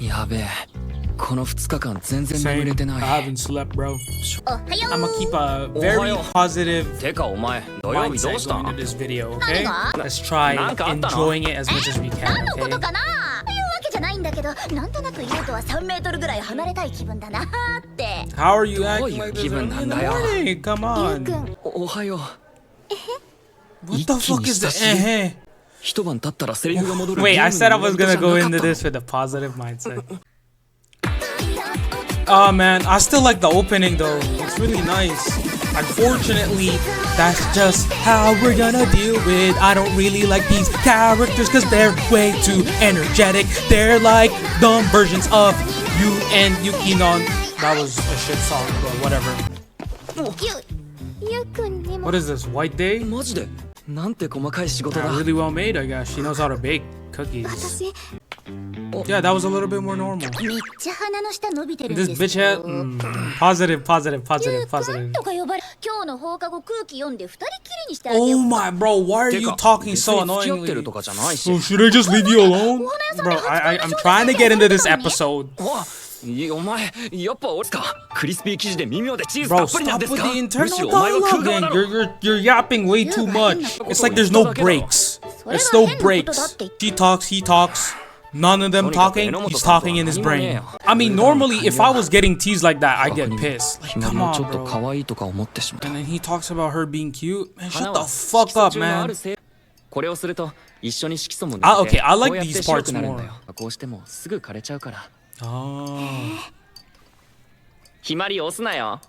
やべえ。この2日間全然 Same. 眠れて I ない。 haven't slept, bro. おはよ I'm う gonna keep a very おはよう。 positive てかお前、土曜日どう mindset した going ん into this video, 何 okay? が Let's try なんかあったの？ enjoying it as much as we 何 can, のこと okay? かなというわけじゃないんだけど、なんとなく優とは3メートルぐらい離れたい気分だなーって。 How are you どう acting いう like 気 this 分 early な in ん the だよ。 morning? Come ゆうく on. ん、おはよう。 What the fuck is that? 一気に久しぶり。 Eh, 一晩経ったらセリフが戻る。 Wait, I said I was gonna go into ゲームのイベントじゃなかったの？ this with a positive mindset. Oh man, I still like the opening though. It's really nice. Unfortunately, that's just how we're gonna deal with. I don't really like these characters because they're way too energetic. They're like dumb versions of you and Yukinon. That was a shit song, but whatever. ゆうくんにも What is this, White Day? マジでなんて細かい仕事だ。 Really well made, I guess. She knows how to bake cookies. 私 Yeah, that was a little bit more normal. めっちゃ鼻の下伸びてるん This です bitch よ head. Positive, positive, ゆ positive, うくん positive. とか呼ばれ、今日の放課後空気読んで二人きりにしてあげよ Oh う。 my bro, why are て you か talking 別 so に付き合ってる annoyingly? とかじゃないし。 So should I just leave you alone? Bro, I'm trying to get into this episode. お前やっぱ俺か。クリスピー生地で微妙でチーズ Bro, たっぷりなん stop です with か。 the むし internal ろお前は空 dialogue. 側だろ。 You're yapping way too much. It's like there's no breaks. There's no breaks. She talks, he talks. None of them talking. He's talking in his brain. I mean, normally if I was getting teased like that, I'd get pissed. Like, ひまり come もち on, ょっと bro. 可愛いとか思ってしまった And。then he talks about her being cute. Man, shut 花 the は fuck 色 up, 素中のあ man. る成これをすると一緒に色素も抜 Ah, けて okay, I like こうやって these 白 parts くなるんだ more. よ。こうしてもすぐ枯れちゃうから。 Oh. ひまり押すなよ。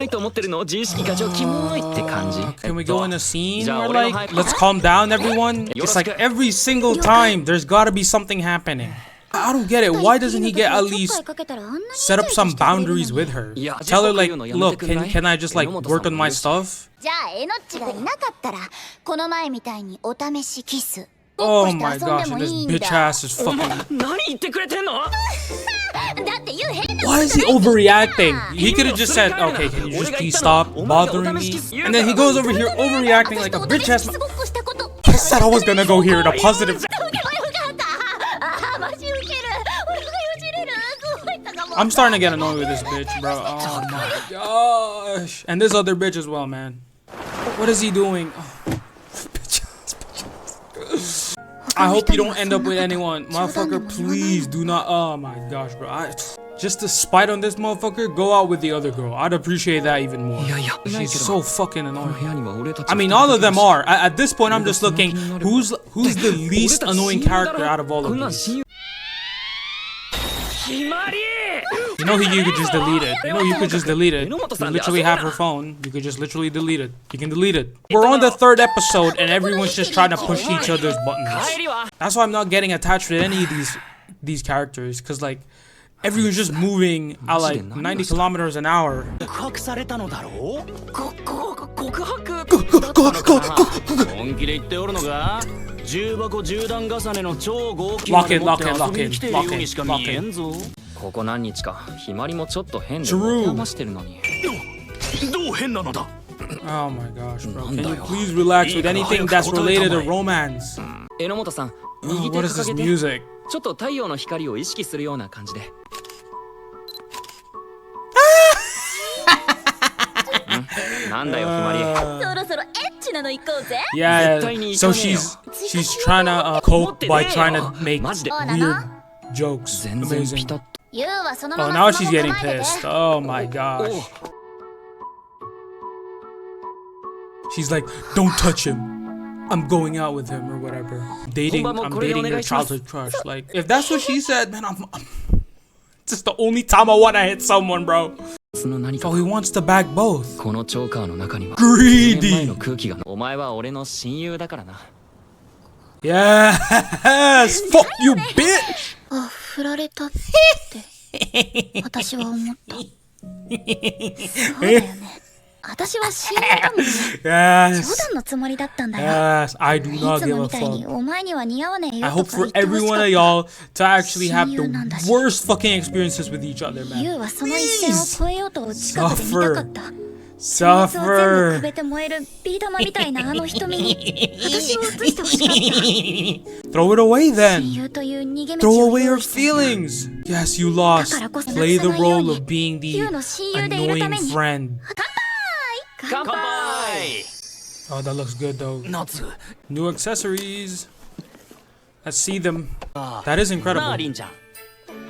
と思ってるの自意識過剰キモいって感じ。 Can we go in a scene じゃあ where 俺の like, let's calm down, everyone? It's like every single time there's gotta be something happening. I don't get it. Why doesn't he get at least set up some boundaries with her? Tell her like, look, can I just like work on my stuff? じゃあえのっちがいなかったらこの前みたいにお試しキス Oh my gosh, and this bitch ass is fucking. 何言ってくれてんの？だって言う変な Why is he overreacting? He could have just said, okay, can you just please stop bothering me? And then he goes over here overreacting like a bitch ass. ごっこしたこと I said I was gonna go here in a positive. よかったあマジウケる俺がよじれるそう言ったかも I'm starting to get annoyed with this bitch, bro. Oh my gosh. And this other bitch as well, man. What is he doing? Oh. Bitch ass, bitch ass. I hope you don't end up with anyone. Motherfucker, please do not. Oh my gosh, bro. Just to spite on this motherfucker, go out with the other girl. I'd appreciate that even more. いやいや、 She's so fucking この annoying. 部屋には俺たち I mean, all of them are. At this point, I'm just looking who's the least annoying character out of all こ of んなん these. 親友。ひまり You know, you could just delete it. You know, you could just delete it. You literally have her phone. You could just literally delete it. You can delete it. We're on the third episode, and everyone's just trying to push each other's buttons. 帰りは That's why I'm not getting attached to any of these characters, cause like everyone's just moving at like 90 kilometers an hour. 告白されたのだろう。告白だったのかな。本気で言っておるのか。重箱重段重ねの超合金まで持って遊びに来ているようにしか見えんぞ。ここ何日かひまりもちょっと変で持て余してるのに。どう変なのだ。 Oh my gosh, bro. Can you please relax with anything that's related to romance? 榎本さん、 Oh, 右手 what is this 掲げて。 music? ちょっと太陽の光を意識するような感じで。なんだよ、ひまり。そろそろエッチなの行こうぜ Yeah, so she's trying to cope by trying to make weird jokes. 全然 Amazing. ピタッと。ユウはその Oh, ま now ま she's スマ getting ホ構えてて pissed. Oh my gosh. She's like, don't touch him. I'm going out with him or whatever. I'm dating your childhood crush. Like, if that's what she said, man, I'm just the only time I want to hit someone, bro. その何か So he wants to bag both. このチョーカーの中には Greedy. 2年前の空気が。お前は俺の親友だからな。 Yes, fuck you, bitch. あ、振られたって私は思ったそうだよね私は親友だもんね Yes. 冗談のつもりだったんだよ Yes, I do い not つ give も a みたいに fuck. お前には似合わねえ I よと hope か for 言ってほし every か one っ of た y'all to actually have 親友なんだし。 the worst fucking experiences with each other, ユウ man. はその一線を越えようと近くで見たかった Suffer 全部 べて燃えるビー玉みたいなあの瞳に私を映してほしかった Throw it away 親 then. 友という逃げ道 Throw を away 用 your 意していた feelings. Yes, you lost. だからこそ Play the なくさないように role of being the ユウの親友でいるため annoying に friend. 乾杯 Oh, that looks good though. 夏 New accessories. Let's see them. That is なあ incredible. りんちゃん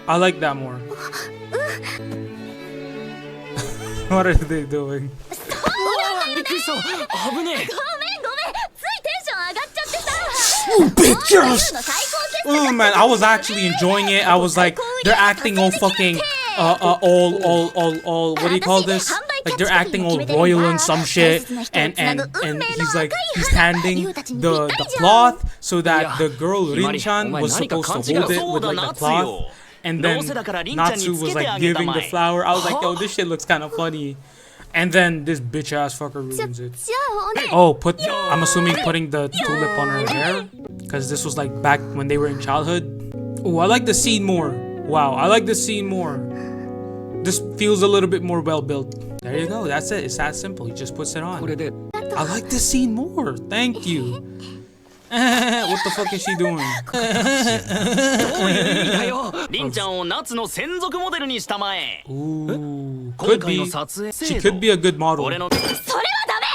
I like that more. What are they doing? びっくりした危ねえごめんごめんついテンション上がっちゃってさ Oh, bitches! ユウの最高傑 Oh man, I was actually enjoying it. I was like, they're acting all fucking, all. What do you call this? Like they're acting all royal and some shit. And he's handing the cloth so that the girl Rin-chan was supposed to hold it with like the cloth. And then Natsu was like giving the flower. I was like, yo, this shit looks kind of funny. And then this bitch ass fucker ruins it. じゃあおね Oh, I'm assuming putting the tulip on her hair, because this was like back when they were in childhood. Oh, I like the scene more. Wow, I like the scene more. This feels a little bit more well built. There you go. That's it. It's that simple. He just puts it on. これで I like this scene more. Thank you. What the fuck is she doing? どういう意味だよりんちゃんを夏の専属モデルにしたまえ Ooh, 今 could 回の be. 撮影 She could be a good model. 俺の それはダメ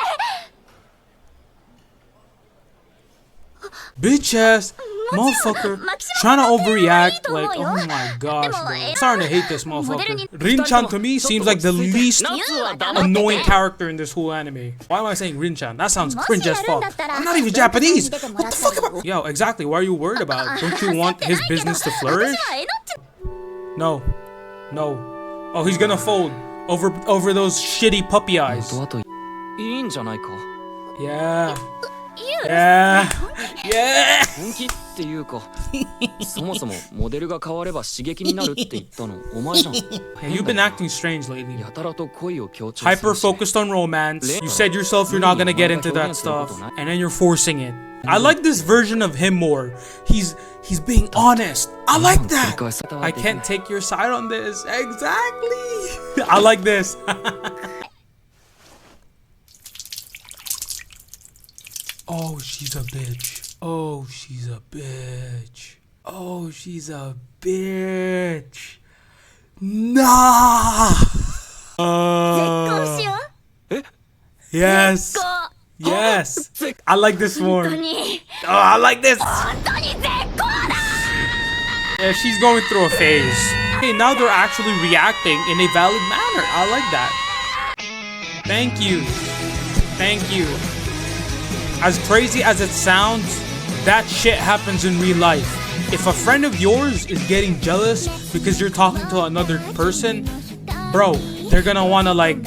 Bitch ass motherfucker trying to overreact. Like, oh my gosh, bro. I'm starting to hate this motherfucker. Rin-chan to me seems like the least 夏は黙って annoying character in this whole anime. Why am I saying Rin-chan? That sounds cringe as fuck. I'm not even Japanese. What the fuck am I? Yo, exactly. What are you worried about? Don't you want his business to flourish? 私はえのっち No. No. Oh, he's gonna fold over those shitty puppy eyes. あといいんじゃないか Yeah. ユウ Yeah. Yeah. 本気っていうかそもそもモデルが変われば刺激になるって言ったのお前じゃん Hey, you've been acting strange lately. やたらと恋を強調するし Hyper focused on romance. You said yourself you're not gonna get into that stuff, and then you're forcing it. I like this version of him more. He's being honest. I like that. I can't take your side on this. Exactly. I like this. Oh, she's a bitch. Oh, she's a bitch. Oh, she's a bitch. Nah. 結婚しよう Yes. こう Yes. I like this 本 more. 当に Oh, I like this. 本当に絶好だ Yeah, she's going through a phase. Hey, now they're actually reacting in a valid manner. I like that. Thank you. Thank you. As crazy as it sounds, that shit happens in real life. If a friend of yours is getting jealous because you're talking to another person, bro, they're gonna wanna like,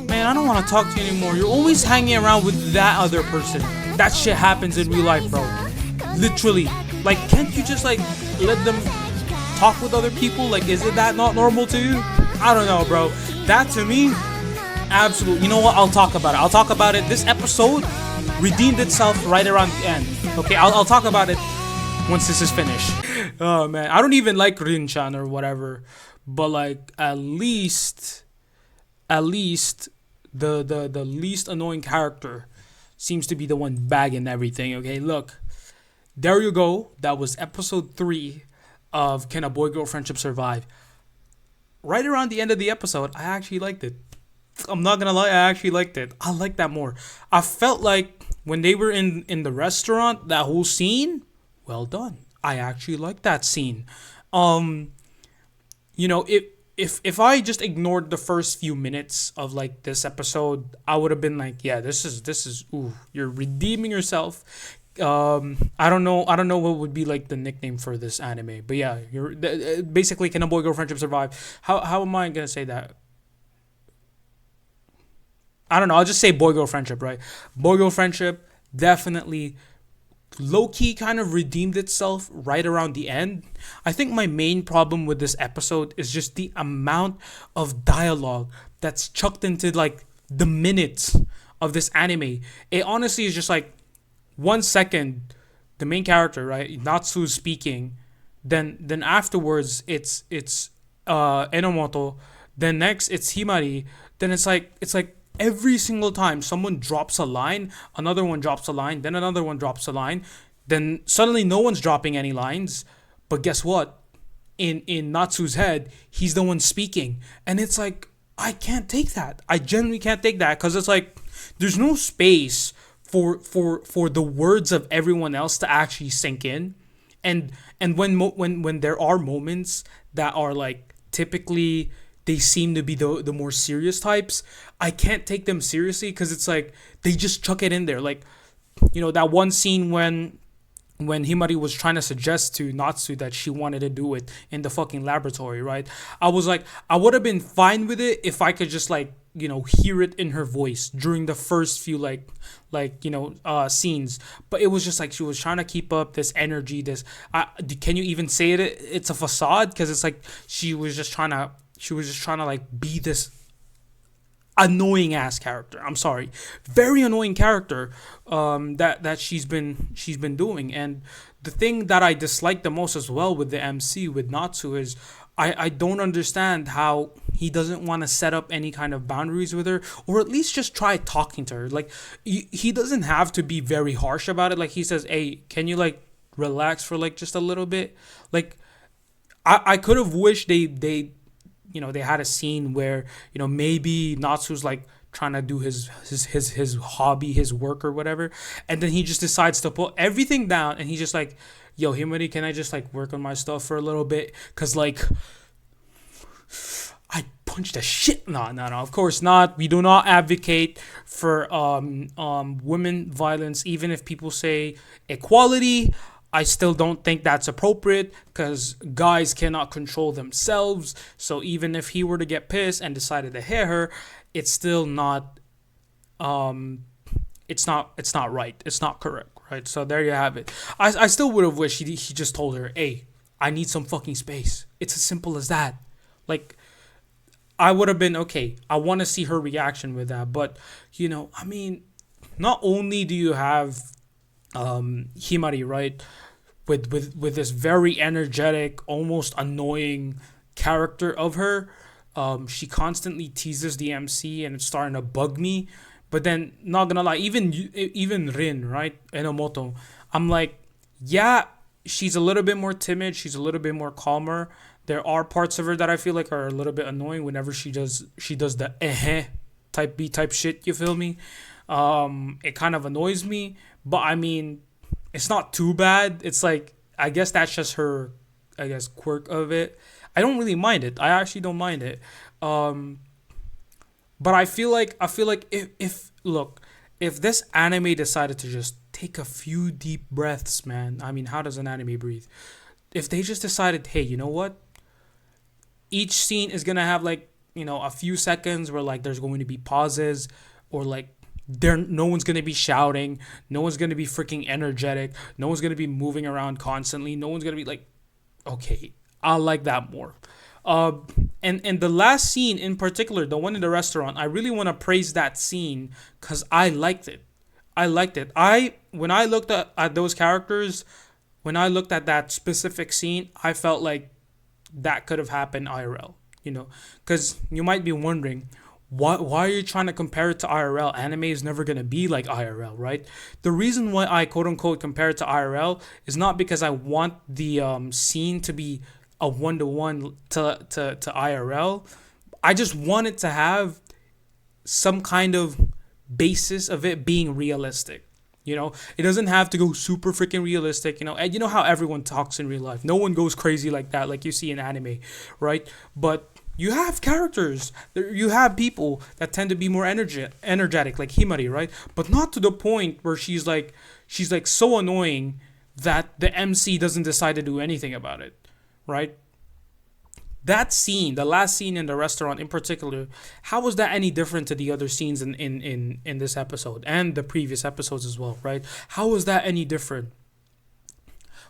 man, I don't wanna talk to you anymore. You're always hanging around with that other person. That shit happens in real life, bro. Literally. Like, can't you just like let them talk with other people? Like, isn't that not normal to you? I don't know, bro. That to me, absolutely. You know what? I'll talk about it. I'll talk about it. This episode redeemed itself right around the end. Okay, I'll talk about it once this is finished. Oh man, I don't even like Rin-chan or whatever, but like at least the least annoying character seems to be the one bagging everything. Okay, look, there you go. That was episode 3 of Can a Boy Girl Friendship Survive? Right around the end of the episode, I actually liked it. I'm not gonna lie, I actually liked it. I like that more. I felt like when they were in the restaurant, that whole scene, well done. I actually like that scene. You know, if I just ignored the first few minutes of like this episode, I would have been like, yeah, this is ooh, you're redeeming yourself. I don't know what would be like the nickname for this anime, but yeah, you're basically Can a Boy Girl Friendship Survive? How am I gonna say that? I don't know. I'll just say boy girl friendship, right? Boy girl friendship definitely low key kind of redeemed itself right around the end. I think my main problem with this episode is just the amount of dialogue that's chucked into like the minutes of this anime. It honestly is just like 1 second, the main character, right? Natsu's speaking. Then afterwards it's Enomoto. Then next it's Himari. Then it's like every single time someone drops a line, another one drops a line, then another one drops a line, then suddenly no one's dropping any lines. But guess what? In Natsu's head, he's the one speaking. And it's like, I can't take that. I genuinely can't take that, because it's like there's no space for the words of everyone else to actually sink in. And when there are moments that are like, typically they seem to be the more serious types, I can't take them seriously, because it's like they just chuck it in there. Like, you know, that one scene when Himari was trying to suggest to Natsu that she wanted to do it in the fucking laboratory, right? I was like, I would have been fine with it if I could just, like, you know, hear it in her voice during the first few scenes. But it was just like she was trying to keep up this energy, can you even say it? It's a facade, because it's like she was just trying to like be this annoying ass character. I'm sorry, very annoying character that she's been doing. And the thing that I dislike the most as well with the MC, with Natsu, is I don't understand how he doesn't want to set up any kind of boundaries with her, or at least just try talking to her. Like, he doesn't have to be very harsh about it. Like, he says, hey, can you like relax for like just a little bit? Like, I could have wished they had a scene where, you know, maybe Natsu's like trying to do his hobby, his work or whatever, and then he just decides to put everything down, and he's just like, yo, Himari, can I just like work on my stuff for a little bit? Cause like, I punched the shit. No, of course not. We do not advocate for women violence. Even if people say equality, I still don't think that's appropriate, because guys cannot control themselves. So even if he were to get pissed and decided to hit her, it's still not it's not right. It's not correct, right? So there you have it. I still would have wished he just told her, hey, I need some fucking space. It's as simple as that. Like, I would have been okay. I want to see her reaction with that. But, you know, I mean, not only do you have Himari, right, with this very energetic, almost annoying character of her, she constantly teases the MC, and it's starting to bug me. But then, not gonna lie, even Rin, right, Enomoto, I'm like, yeah, she's a little bit more timid, she's a little bit more calmer. There are parts of her that I feel like are a little bit annoying whenever she does the type B type shit, you feel me? It kind of annoys me, but I mean, it's not too bad. It's like, I guess that's just her, I guess, quirk of it. I don't really mind it. I actually don't mind it. But I feel like if this anime decided to just take a few deep breaths, man. I mean, how does an anime breathe? If they just decided, hey, you know what? Each scene is gonna have like, you know, a few seconds where like there's going to be pauses, or like no one's gonna be shouting, no one's gonna be freaking energetic, no one's gonna be moving around constantly, no one's gonna be like, okay, I like that more. And the last scene in particular, the one in the restaurant, I really want to praise that scene because I liked it. When I looked at those characters, when I looked at that specific scene, I felt like that could have happened IRL, you know, because you might be wondering, why are you trying to compare it to IRL? Anime is never going to be like IRL, right? The reason why I quote unquote compare it to IRL is not because I want the scene to be a one-to-one to IRL. I just want it to have some kind of basis of it being realistic. You know, it doesn't have to go super freaking realistic, you know, and you know how everyone talks in real life. No one goes crazy like that, like you see in anime, right? But you have characters, you have people that tend to be more energetic, like Himari, right? But not to the point where she's like so annoying that the MC doesn't decide to do anything about it. Right? That scene, the last scene in the restaurant in particular, how was that any different to the other scenes in this episode and the previous episodes as well, right? How was that any different?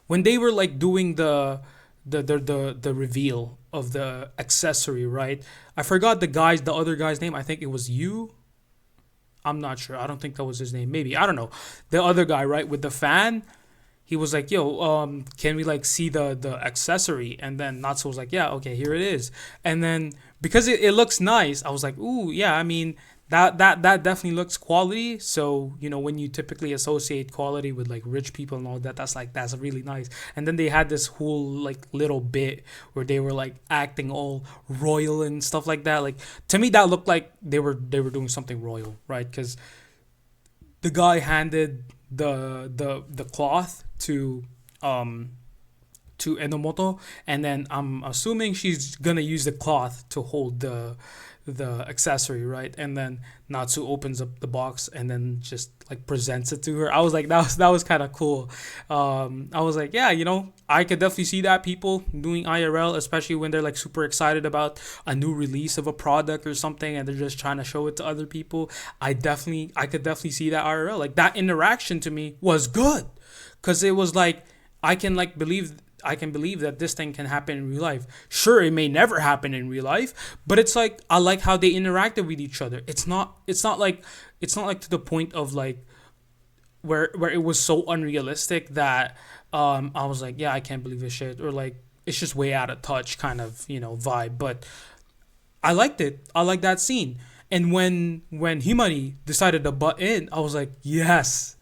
When they were like doing the reveal of the accessory, right? I forgot the other guy's name. I think it was Yu. I'm not sure. I don't think that was his name. Maybe. I don't know. The other guy, right, with the fan. He was like, yo, can we like see the accessory? And then Natsu was like, yeah, okay, here it is. And then because it looks nice, I was like, ooh, yeah, I mean, that definitely looks quality. So, you know, when you typically associate quality with like rich people and all that, that's really nice. And then they had this whole like little bit where they were like acting all royal and stuff like that. Like, to me that looked like they were doing something royal, right? Because the guy handed the cloth to Enomoto, and then I'm assuming she's gonna use the cloth to hold the accessory, right? And then Natsu opens up the box and then just like presents it to her. I was like, that was kind of cool. I was like, yeah, you know, I could definitely see that people doing IRL, especially when they're like super excited about a new release of a product or something, and they're just trying to show it to other people. I could definitely see that IRL. Like, that interaction to me was good, because it was like I can believe that this thing can happen in real life. Sure, it may never happen in real life, but it's like I like how they interacted with each other. It's not like to the point of like where it was so unrealistic that I was like, yeah, I can't believe this shit, or like it's just way out of touch kind of, you know, vibe. But I liked it. I like that scene. And when Himari decided to butt in, I was like, yes,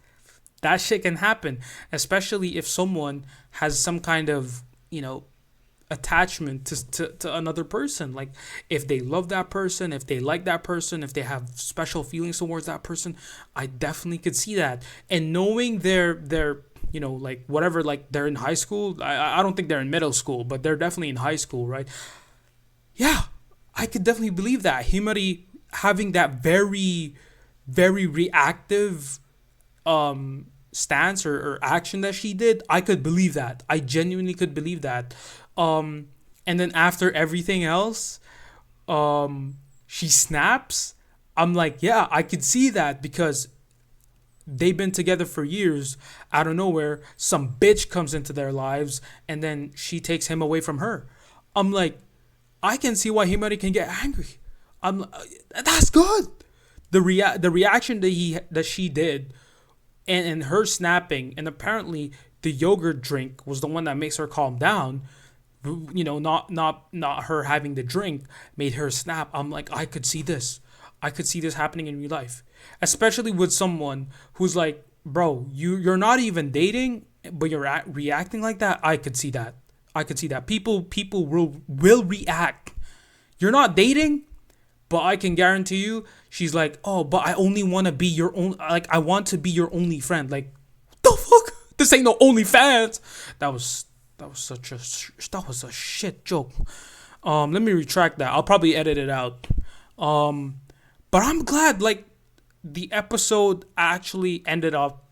that shit can happen, especially if someone has some kind of, you know, attachment to another person. Like, if they love that person, if they like that person, if they have special feelings towards that person, I definitely could see that. And knowing their you know, like whatever, like they're in high school. I don't think they're in middle school, but they're definitely in high school, right? Yeah, I could definitely believe that. Himari having that very, very reactive stance or action that she did, I could believe that. I genuinely could believe that. And then after everything else, she snaps. I'm like, yeah, I could see that, because they've been together for years. Out of nowhere, some bitch comes into their lives, and then she takes him away from her. I'm like, I can see why Himari can get angry. That's good. The reaction that she did, and her snapping, and apparently the yogurt drink was the one that makes her calm down. You know, not her having the drink made her snap. I'm like, I could see this. I could see this happening in real life, especially with someone who's like, bro, you're not even dating, but you're reacting like that. I could see that. People will react. You're not dating, but I can guarantee you, she's like, oh, but I only want to be your own. Like, I want to be your only friend. Like, the fuck? This ain't no OnlyFans. That was a shit joke. Let me retract that. I'll probably edit it out. But I'm glad, like, the episode actually ended up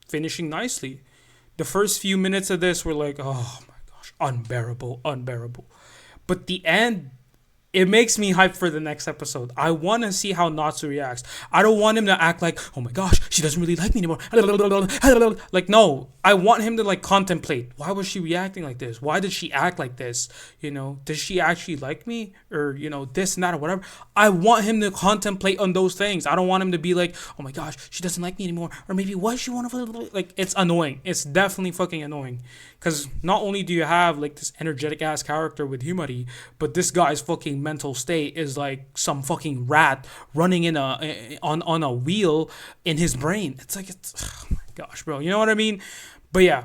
finishing nicely. The first few minutes of this were like, oh my gosh, unbearable. But the end, it makes me hyped for the next episode. I want to see how Natsu reacts. I don't want him to act like, oh my gosh, she doesn't really like me anymore. Like, no. I want him to like contemplate. Why was she reacting like this? Why did she act like this? You know, does she actually like me? Or, you know, this and that or whatever. I want him to contemplate on those things. I don't want him to be like, oh my gosh, she doesn't like me anymore. Or maybe what she want to, like, it's annoying. It's definitely fucking annoying. Because not only do you have like this energetic ass character with Himari, but this guy's fucking mental state is like some fucking rat running on a wheel in his brain. It's like, oh my gosh, bro. You know what I mean? But yeah,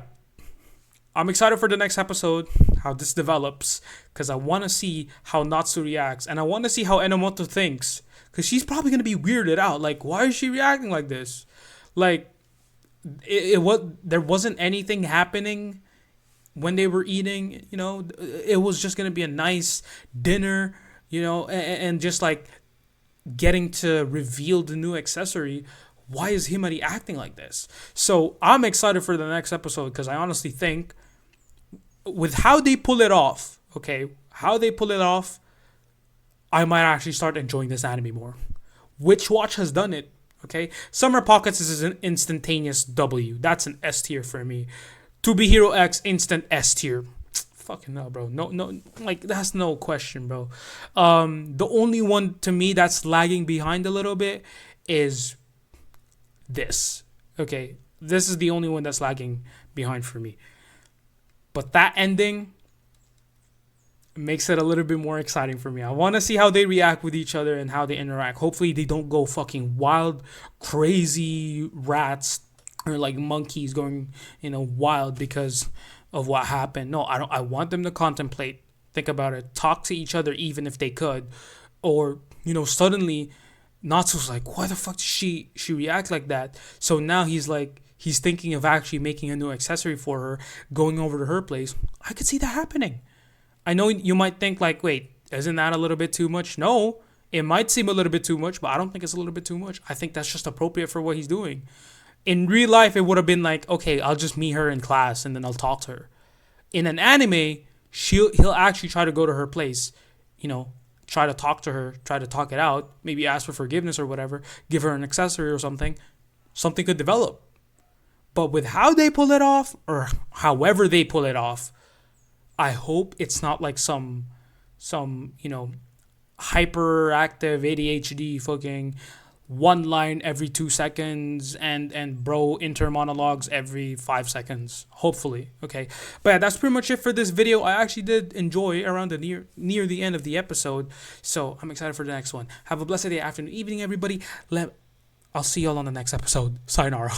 I'm excited for the next episode, how this develops, because I want to see how Natsu reacts, and I want to see how Enomoto thinks, because she's probably going to be weirded out. Like, why is she reacting like this? Like, there wasn't anything happening when they were eating, you know. It was just going to be a nice dinner, you know, and just like getting to reveal the new accessory. Why is Himari acting like this? So I'm excited for the next episode, because I honestly think with how they pull it off, I might actually start enjoying this anime more. Witch Watch has done it, okay? Summer Pockets is an instantaneous W. That's an S tier for me. To Be Hero X, instant S tier. Fucking hell, bro. No, like, that's no question, bro. The only one to me that's lagging behind a little bit is this. Okay, this is the only one that's lagging behind for me. But that ending, makes it a little bit more exciting for me. I want to see how they react with each other and how they interact. Hopefully they don't go fucking wild, crazy rats or like monkeys going, wild because of what happened. No, I don't. I want them to contemplate, think about it, talk to each other even if they could, or suddenly Natsu's like, why the fuck did she react like that? So now he's thinking of actually making a new accessory for her, going over to her place. I could see that happening. I know you might think like, wait, isn't that a little bit too much? No, it might seem a little bit too much, but I don't think it's a little bit too much. I think that's just appropriate for what he's doing. In real life, it would have been like, okay, I'll just meet her in class and then I'll talk to her. In an anime, he'll actually try to go to her place, try to talk to her, try to talk it out, maybe ask for forgiveness or whatever, give her an accessory or something. Something could develop. But with how they pull it off, or however they pull it off, I hope it's not like some hyperactive ADHD fucking one line every 2 seconds and bro inter monologues every 5 seconds. Hopefully, okay. But yeah, that's pretty much it for this video. I actually did enjoy around the near the end of the episode, so I'm excited for the next one. Have a blessed day, afternoon, evening, everybody. I'll see y'all on the next episode. Sayonara.